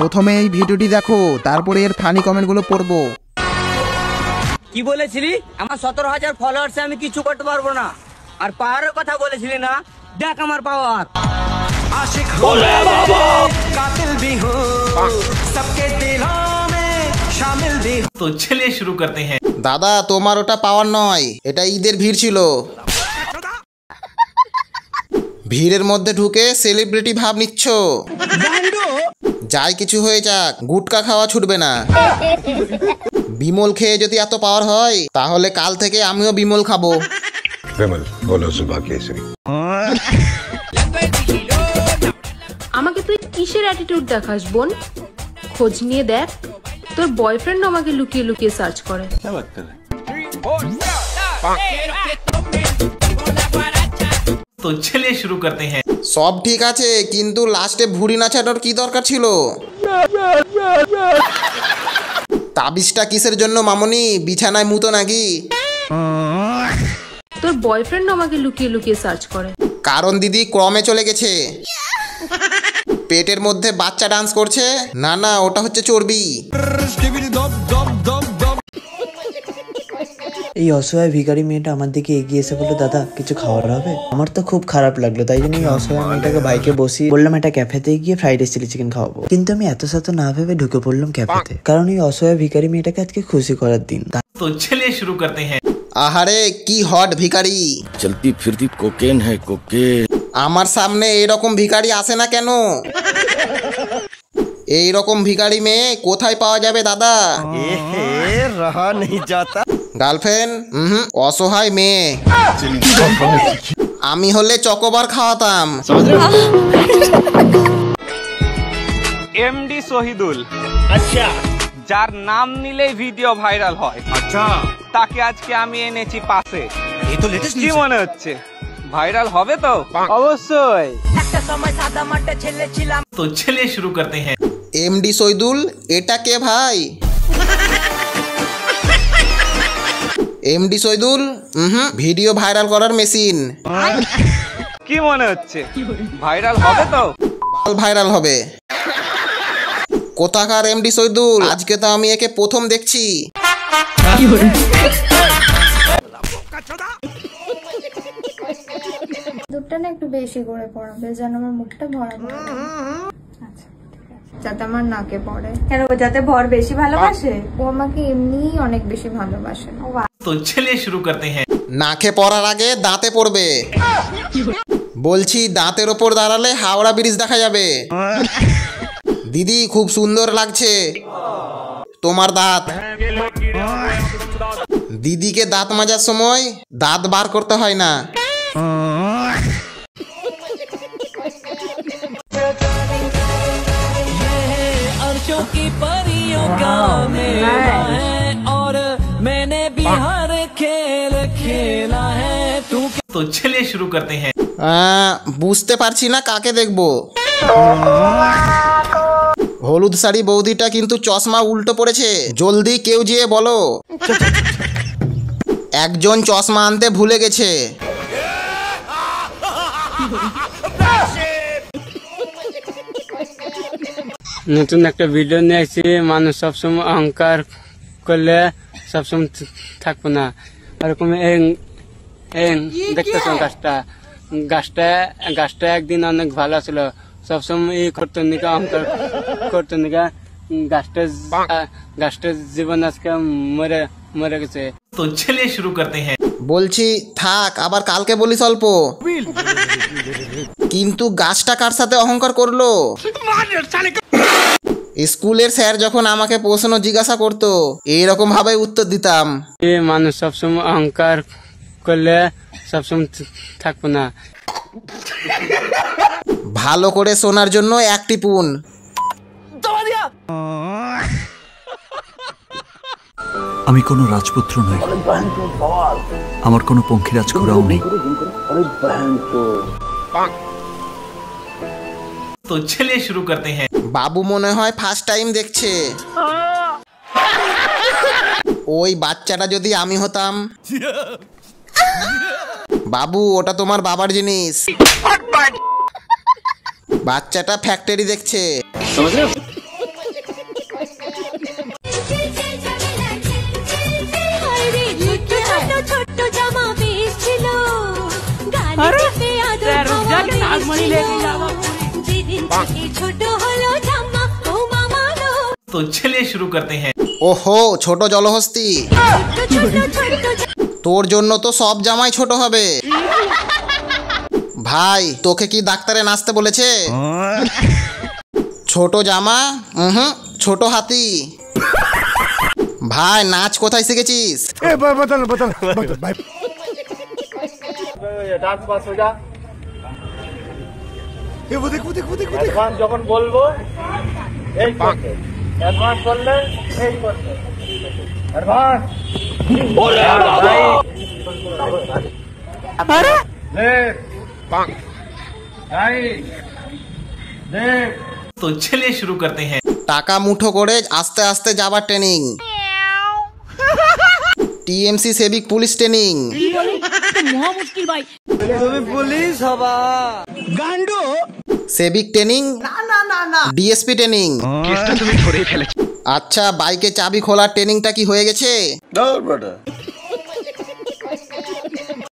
প্রথমে এই ভিডিওটি দেখো, তারপরে এর ফানি কমেন্টগুলো পড়বো। কি বলেছিলি? আমার 17,000 ফলোয়ার্সে আমি কিছু করতে পারবো না। আর পাওয়ারের কথা বলেছিলি না, দেখ আমার পাওয়ার। आशिक हो कातिल भी हो सबके दिलों में शामिल भी हो। तो चलिए शुरू करते हैं। দাদা তোমার ওটা পাওয়ার নয়, এটা ঈদের ভিড় ছিল। ভিড়ের মধ্যে ঢুকে সেলিব্রিটি ভাব নিচ্ছ। যাই কিছু হয়ে যাক, গুটকা খাওয়া ছুটবে না। বিমল খেয়ে যদি এত পাওয়ার হয়, তাহলে কাল থেকে আমিও বিমল খাবো। আমাকে তুই কিসের অ্যাটিটিউড দেখাস বোন? খোঁজ নিয়ে দেখ, তোর বয়ফ্রেন্ড আমাকে লুকিয়ে লুকিয়ে সার্চ করে। तो चलिए शुरू करते हैं। সব ঠিক আছে, কিন্তু লাস্টে ভুড়ি নাচানোর কি দরকার ছিল? তাবিজটা কিসের জন্য মামনি? বিছানায় মুতো নাকি? তোর বয়ফ্রেন্ড আমাকে লুকিয়ে লুকিয়ে সার্চ করে। কারণ দিদি ক্রমে চলে গেছে। পেটের মধ্যে বাচ্চা ডান্স করছে। না না, ওটা হচ্ছে চর্বি। এই অসহায় ভিখারি মেয়েটা আমার দিকে এগিয়ে এসে বললো, দাদা কিছু খাওয়ার হবে? আমার তো খুব খারাপ লাগলো, তাই জন্য এই অসহায় মেয়েটাকে বাইকে বসিয়ে বললাম একটা ক্যাফেতে গিয়ে ফ্রাইড রাইস চিলি চিকেন খাওয়াবো। কিন্তু আমি এত সাথে না ভেবে ঢুকে পড়লাম ক্যাফেতে, কারণ এই অসহায় ভিখারি মেয়েটাকে আজকে খুশি করার দিন। तो चलिए शुरू करते हैं। আহারে কি হট ভিখারি! চলতি ফিরতি কোকেন হ্যায় কোকেন। আমার সামনে এইরকম ভিখারি আসে না কেন? এইরকম ভিখারি মেয়ে কোথায় পাওয়া যাবে দাদা? রহা নেই যাতা। গার্লফ্রেন্ড? অসহায় মেয়ে। আমি হলে চকোবার খাওয়াতাম। এমডি শহীদুল, আচ্ছা, যার নাম নিলেই ভিডিও ভাইরাল হয়, আচ্ছা, তাকে আজকে আমি এনেছি পাশে। এই তো লেটেস্ট, কি মনে হচ্ছে ভাইরাল হবে? তো অবশ্যই। একটা সময় সাদা মাঠে ছেলে ছিলাম। तो चलिए शुरू करते हैं। এমডি শহীদুল, এটা কে ভাই? এমডি শহীদুল ভিডিও ভাইরাল করার মেশিন। কি মনে হচ্ছে ভাইরাল হবে? তো বাল ভাইরাল হবে। কোথাকার এমডি শহীদুল? আজকে তো আমি একে প্রথম দেখছি। দুধটা না একটু বেশি করে পড়াবে, যেন আমার মুখটা ভরা ভরা। আচ্ছা, যাতে আমার নাকে পড়ে। কেন? যাতে ভর বেশি ভালোবাসে। ও আমাকে এমনিই অনেক বেশি ভালোবাসে। तो चलिए शुरू करते हैं। নাকে পড়ার আগে দাঁতে পড়বে। বলছি দাঁতের ওপর দাঁড়ালে হাওড়া ব্রিজ দেখা যাবে। দিদি খুব সুন্দর লাগছে তোমার দাঁত। দিদিকে দাঁত মাজার সময় দাঁত বার করতে হয় না। तो चलिए शुरू करते हैं। বুঝতে পারছি না কাকে দেখবো। হলুদ শাড়ি বৌদিটা কিন্তু চশমা উল্টো পড়েছে। জলদি কেউ যেয়ে বলো। একজন চশমা আনতে ভুলে গেছে। নতুন একটা ভিডিও নিয়ে আসছি। মানুষ সবসময় অহংকার করলে সবসময় থাকবো না। এরকম দেখতেছ গাছটা একদিন অনেক ভালো ছিল, সবসময় করতো নিকা অহংকার করতো নিকা। গাছটার জীবন আজকে মরে গেছে। तो चलिए शुरू करते हैं। বলছি থাক, আবার কালকে বলিস অল্প। কিন্তু গাছটা কার সাথে অহংকার করলো? স্কুলের স্যার যখন আমাকে প্রশ্ন জিজ্ঞাসা করতো, এইরকম ভাবে উত্তর দিতাম। মানুষ সবসময় অহংকার করলে সবসময় থাকবো না। ভালো করে শোনার জন্য এক টিপুন। আমি কোনো রাজপুত্র নই, আমার কোনো পঙ্খিরাজ ঘোড়াও নেই। तो चलिए शुरू करते हैं। বাবু মনে হয় ফার্স্ট টাইম দেখছে। ওই বাচ্চাটা যদি আমি হতাম। বাবু ওটা তোমার বাবার জিনিস। বাচ্চাটা ফ্যাক্টরি দেখছে। तो चलिए शुरू करते हैं। ওহো ছোট জলহস্তি, তোর জন্য তো সব জামাই ছোট হবে। ভাই তোকে কি ডাক্তারে নাচতে বলেছে? ছোট জামা, ছোট হাতি। ভাই নাচ কোথায় শিখেছিস? যখন বলবো এই করতে, অ্যাডভান্স করলে এই করতে, অ্যাডভান্স। तो चलिए शुरू करते हैं। টাকা মুঠো করে আস্তে আস্তে যাবার ট্রেনিং, টিএমসি সেবিক পুলিশ ট্রেনিং। তুমি পুলিশ হবা? গান্ডু সেবিক ট্রেনিং, ডিএসপি ট্রেনিং। তুমি ধরেই ফেলেছো। আচ্ছা বাইকে চাবি খোলার ট্রেনিংটা কি হয়ে গেছে? দৌড় বেটা।